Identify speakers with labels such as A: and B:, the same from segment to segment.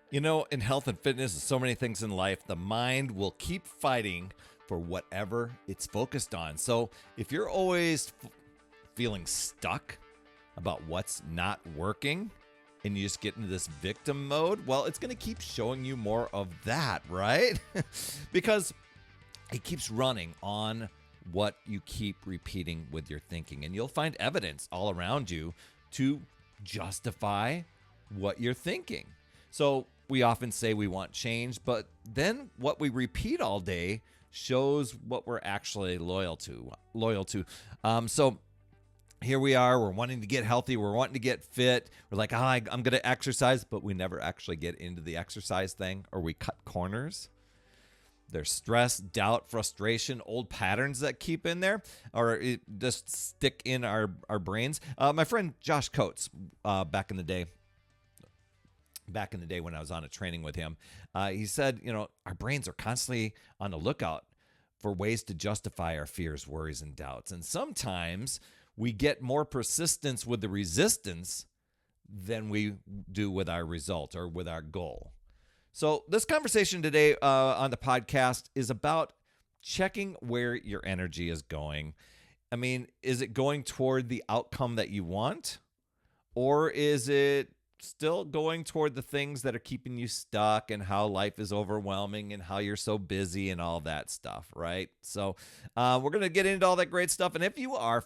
A: You know, in health and fitness, and so many things in life, the mind will keep fighting for whatever it's focused on. So if you're always feeling stuck about what's not working and you just get into this victim mode, well, it's going to keep showing you more of that, right? Because it keeps running on what you keep repeating with your thinking. And you'll find evidence all around you to justify what you're thinking. So we often say we want change, but then what we repeat all day shows what we're actually loyal to. So here we are. We're wanting to get healthy. We're wanting to get fit. We're like, I'm going to exercise, but we never actually get into the exercise thing, or we cut corners. There's stress, doubt, frustration, old patterns that keep in there, or it just stick in our brains. My friend Josh Coates, back in the day when I was on a training with him, he said, our brains are constantly on the lookout for ways to justify our fears, worries, and doubts. And sometimes we get more persistence with the resistance than we do with our result or with our goal. So this conversation today on the podcast is about checking where your energy is going. I mean, is it going toward the outcome that you want? Or is it still going toward the things that are keeping you stuck and how life is overwhelming and how you're so busy and all that stuff, right? So we're going to get into all that great stuff. And if you are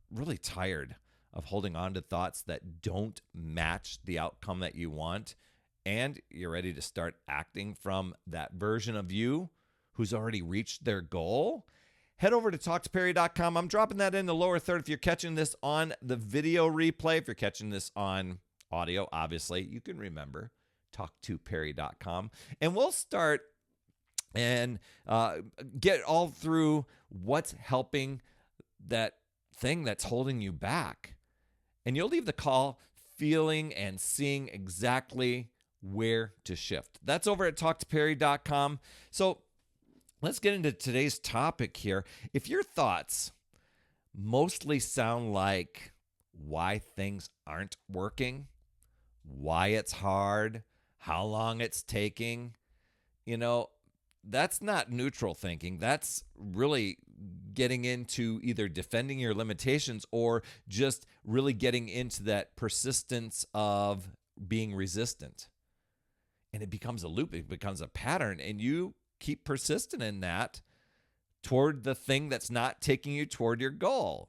A: really tired of holding on to thoughts that don't match the outcome that you want, and you're ready to start acting from that version of you who's already reached their goal, head over to talktoperry.com. I'm dropping that in the lower third. If you're catching this on the video replay, if you're catching this on audio, obviously, you can remember talktoperry.com. And we'll start and get all through what's helping that thing that's holding you back. And you'll leave the call feeling and seeing exactly where to shift. That's over at talktoperry.com. So let's get into today's topic here. If your thoughts mostly sound like why things aren't working, why it's hard, how long it's taking, that's not neutral thinking. That's really getting into either defending your limitations or just really getting into that persistence of being resistant. And it becomes a loop, it becomes a pattern, and you keep persistent in that toward the thing that's not taking you toward your goal.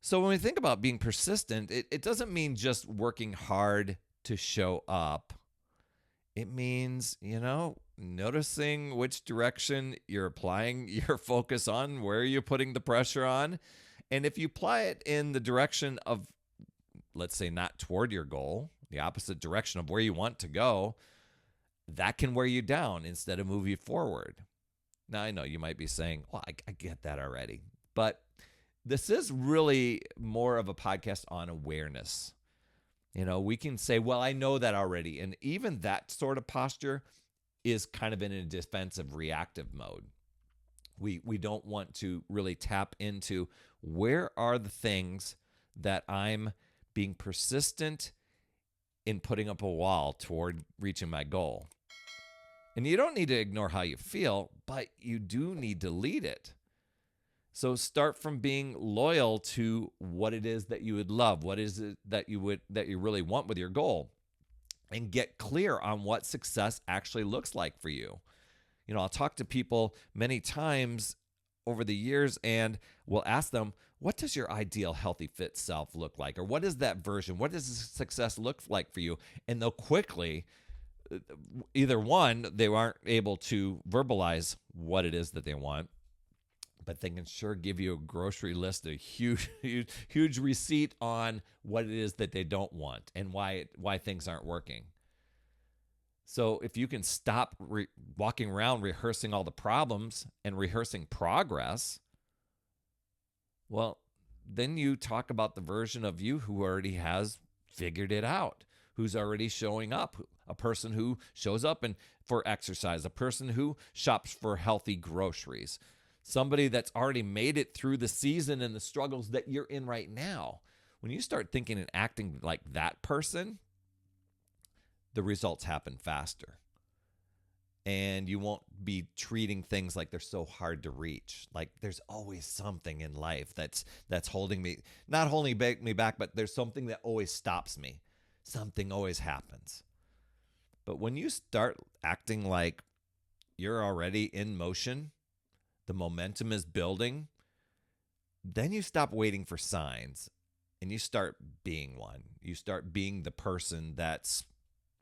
A: So when we think about being persistent, it doesn't mean just working hard to show up. It means, noticing which direction you're applying your focus on, where you're putting the pressure on. And if you apply it in the direction of, let's say, not toward your goal, the opposite direction of where you want to go, that can wear you down instead of move you forward. Now, I know you might be saying, well, I get that already. But this is really more of a podcast on awareness. We can say, well, I know that already. And even that sort of posture is kind of in a defensive, reactive mode. We don't want to really tap into where are the things that I'm being persistent in putting up a wall toward reaching my goal. And you don't need to ignore how you feel, but you do need to lead it. So start from being loyal to what it is that you would love, what is it that you really want with your goal, and get clear on what success actually looks like for you. I'll talk to people many times over the years and we'll ask them, what does your ideal healthy fit self look like? Or what is that version? What does success look like for you? And they'll quickly, either one, they aren't able to verbalize what it is that they want, but they can sure give you a grocery list, a huge receipt on what it is that they don't want and why things aren't working. So if you can stop walking around rehearsing all the problems and rehearsing progress, well, then you talk about the version of you who already has figured it out, who's already showing up, a person who shows up for exercise, a person who shops for healthy groceries, somebody that's already made it through the season and the struggles that you're in right now. When you start thinking and acting like that person, the results happen faster. And you won't be treating things like they're so hard to reach. Like there's always something in life that's holding me, not holding me back, but there's something that always stops me. Something always happens. But when you start acting like you're already in motion, the momentum is building, then you stop waiting for signs and you start being one. You start being the person that's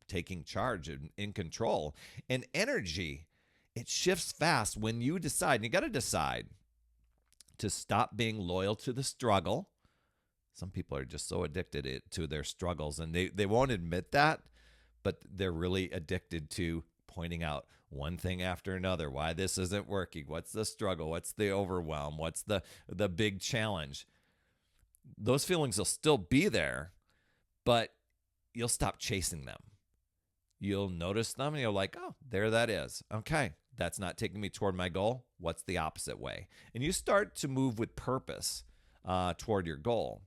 A: taking charge and in control. And energy, it shifts fast when you decide, and you got to decide to stop being loyal to the struggle. Some people are just so addicted to their struggles, and they won't admit that, but they're really addicted to pointing out one thing after another, why this isn't working, what's the struggle, what's the overwhelm, what's the big challenge. Those feelings will still be there, but you'll stop chasing them. You'll notice them and you're like, oh, there that is. Okay, that's not taking me toward my goal. What's the opposite way? And you start to move with purpose toward your goal.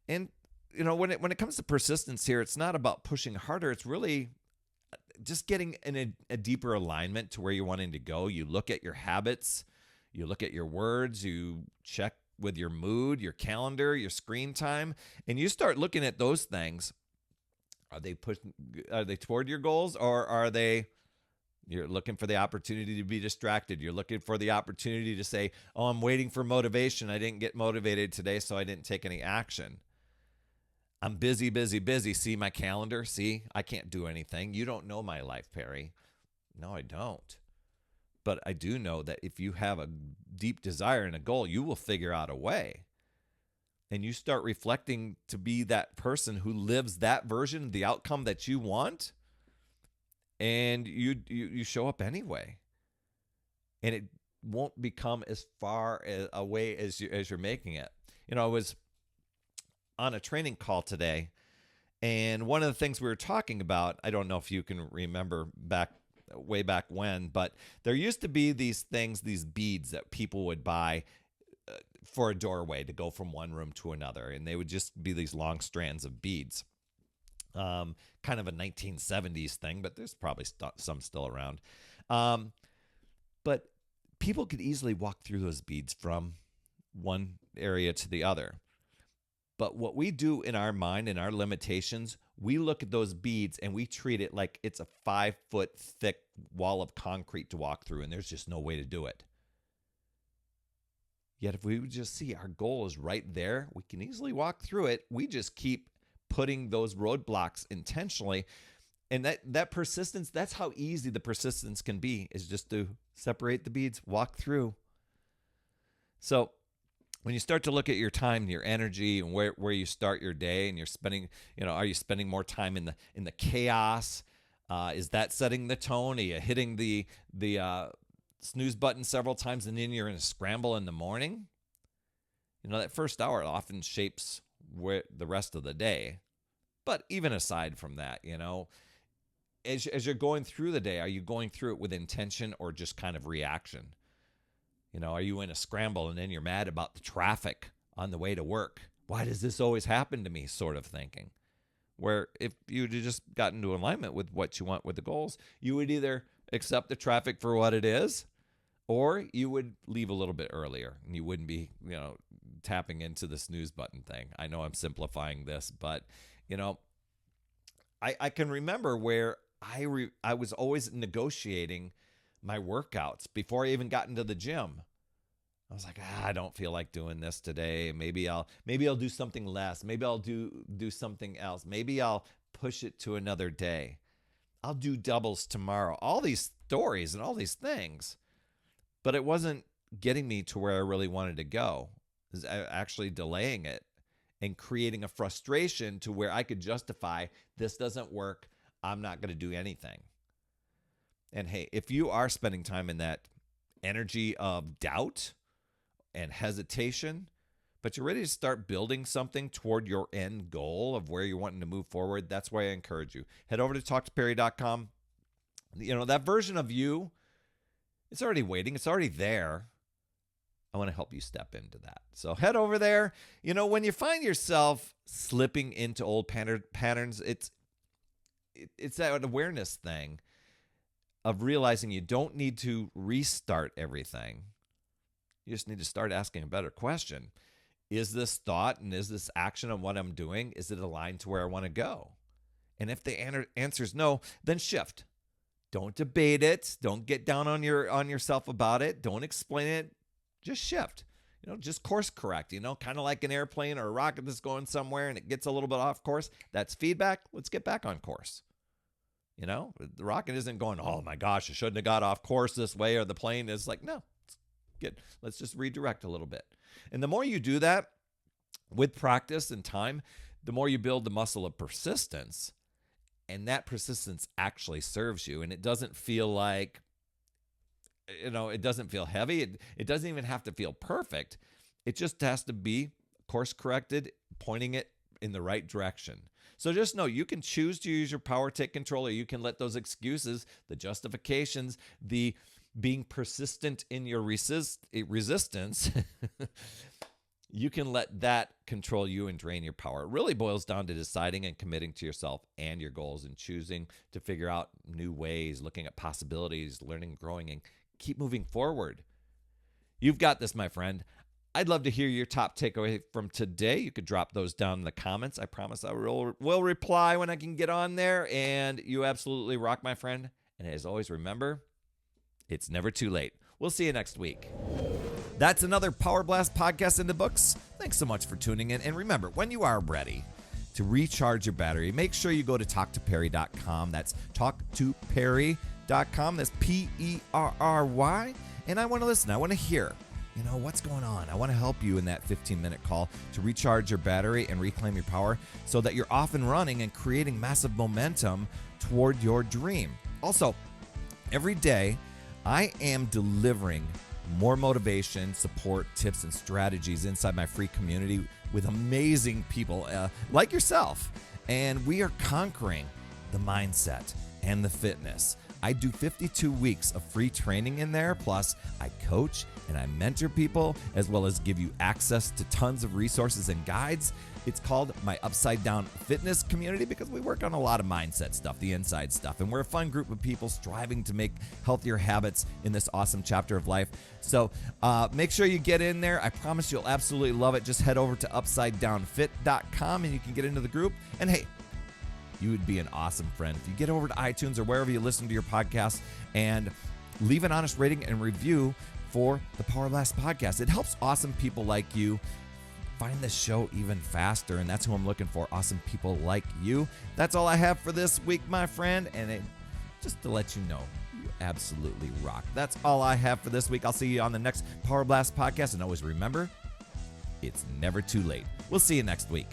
A: And, when it comes to persistence here, it's not about pushing harder. It's really just getting in a deeper alignment to where you're wanting to go. You look at your habits, you look at your words, you check with your mood, your calendar, your screen time, and you start looking at those things. Are they toward your goals, or are you're looking for the opportunity to be distracted? You're looking for the opportunity to say, oh, I'm waiting for motivation. I didn't get motivated today, so I didn't take any action. I'm busy, busy, busy. See my calendar? See, I can't do anything. You don't know my life, Perry. No, I don't. But I do know that if you have a deep desire and a goal, you will figure out a way. And you start reflecting to be that person who lives that version, the outcome that you want, and you show up anyway. And it won't become as far away as you're making it. I was on a training call today, and one of the things we were talking about, I don't know if you can remember way back when, but there used to be these things, these beads that people would buy for a doorway to go from one room to another. And they would just be these long strands of beads. Kind of a 1970s thing, but there's probably some still around. But people could easily walk through those beads from one area to the other. But what we do in our mind and our limitations, we look at those beads and we treat it like it's a 5-foot thick wall of concrete to walk through, and there's just no way to do it. Yet if we would just see our goal is right there, we can easily walk through it. We just keep putting those roadblocks intentionally. And that persistence, that's how easy the persistence can be, is just to separate the beads, walk through. So when you start to look at your time and your energy and where you start your day, and you're spending, are you spending more time in the chaos? Is that setting the tone? Are you hitting the snooze button several times and then you're in a scramble in the morning? That first hour often shapes the rest of the day. But even aside from that, as you're going through the day, are you going through it with intention or just kind of reaction? Are you in a scramble and then you're mad about the traffic on the way to work? Why does this always happen to me? Sort of thinking. Where if you'd just gotten into alignment with what you want with the goals, you would either accept the traffic for what it is, or you would leave a little bit earlier and you wouldn't be, tapping into the snooze button thing. I know I'm simplifying this, but, I can remember where I was always negotiating my workouts before I even got into the gym. I was like, I don't feel like doing this today. Maybe I'll do something less. Maybe I'll do something else. Maybe I'll push it to another day. I'll do doubles tomorrow. All these stories and all these things. But it wasn't getting me to where I really wanted to go. It was actually delaying it and creating a frustration to where I could justify, this doesn't work. I'm not going to do anything. And hey, if you are spending time in that energy of doubt and hesitation, but you're ready to start building something toward your end goal of where you're wanting to move forward, that's why I encourage you. Head over to talktoperry.com. That version of you, it's already waiting. It's already there. I want to help you step into that. So head over there. When you find yourself slipping into old patterns, it's that awareness thing of realizing you don't need to restart everything. You just need to start asking a better question. Is this thought and is this action on what I'm doing, is it aligned to where I want to go? And if the answer is no, then shift. Don't debate it. Don't get down on yourself about it. Don't explain it. Just shift. Just course correct, kind of like an airplane or a rocket that's going somewhere and it gets a little bit off course. That's feedback. Let's get back on course. The rocket isn't going, oh my gosh, I shouldn't have got off course this way, or the plane is like, no, let's just redirect a little bit. And the more you do that with practice and time, the more you build the muscle of persistence. And that persistence actually serves you. And it doesn't feel like, it doesn't feel heavy. It doesn't even have to feel perfect. It just has to be course corrected, pointing it in the right direction. So just know you can choose to use your power, take control, or you can let those excuses, the justifications, the being persistent in your resistance, you can let that control you and drain your power. It really boils down to deciding and committing to yourself and your goals and choosing to figure out new ways, looking at possibilities, learning, growing, and keep moving forward. You've got this, my friend. I'd love to hear your top takeaway from today. You could drop those down in the comments. I promise I will reply when I can get on there. And you absolutely rock, my friend. And as always, remember, it's never too late. We'll see you next week. That's another Power Blast podcast in the books. Thanks so much for tuning in. And remember, when you are ready to recharge your battery, make sure you go to talktoperry.com. That's talktoperry.com. That's Perry. And I want to listen. I want to hear, what's going on. I want to help you in that 15-minute call to recharge your battery and reclaim your power so that you're off and running and creating massive momentum toward your dream. Also, every day, I am delivering more motivation, support, tips, and strategies inside my free community with amazing people like yourself. And we are conquering the mindset and the fitness. I do 52 weeks of free training in there. Plus, I coach and I mentor people, as well as give you access to tons of resources and guides. It's called my Upside Down Fitness Community because we work on a lot of mindset stuff, the inside stuff. And we're a fun group of people striving to make healthier habits in this awesome chapter of life. So make sure you get in there. I promise you'll absolutely love it. Just head over to upsidedownfit.com and you can get into the group. And hey, you would be an awesome friend if you get over to iTunes or wherever you listen to your podcast and leave an honest rating and review for the Power Blast podcast. It helps awesome people like you find the show even faster, and that's who I'm looking for, awesome people like you. That's all I have for this week, my friend, and just to let you know, you absolutely rock. That's all I have for this week. I'll see you on the next Power Blast podcast, and always remember, it's never too late. We'll see you next week.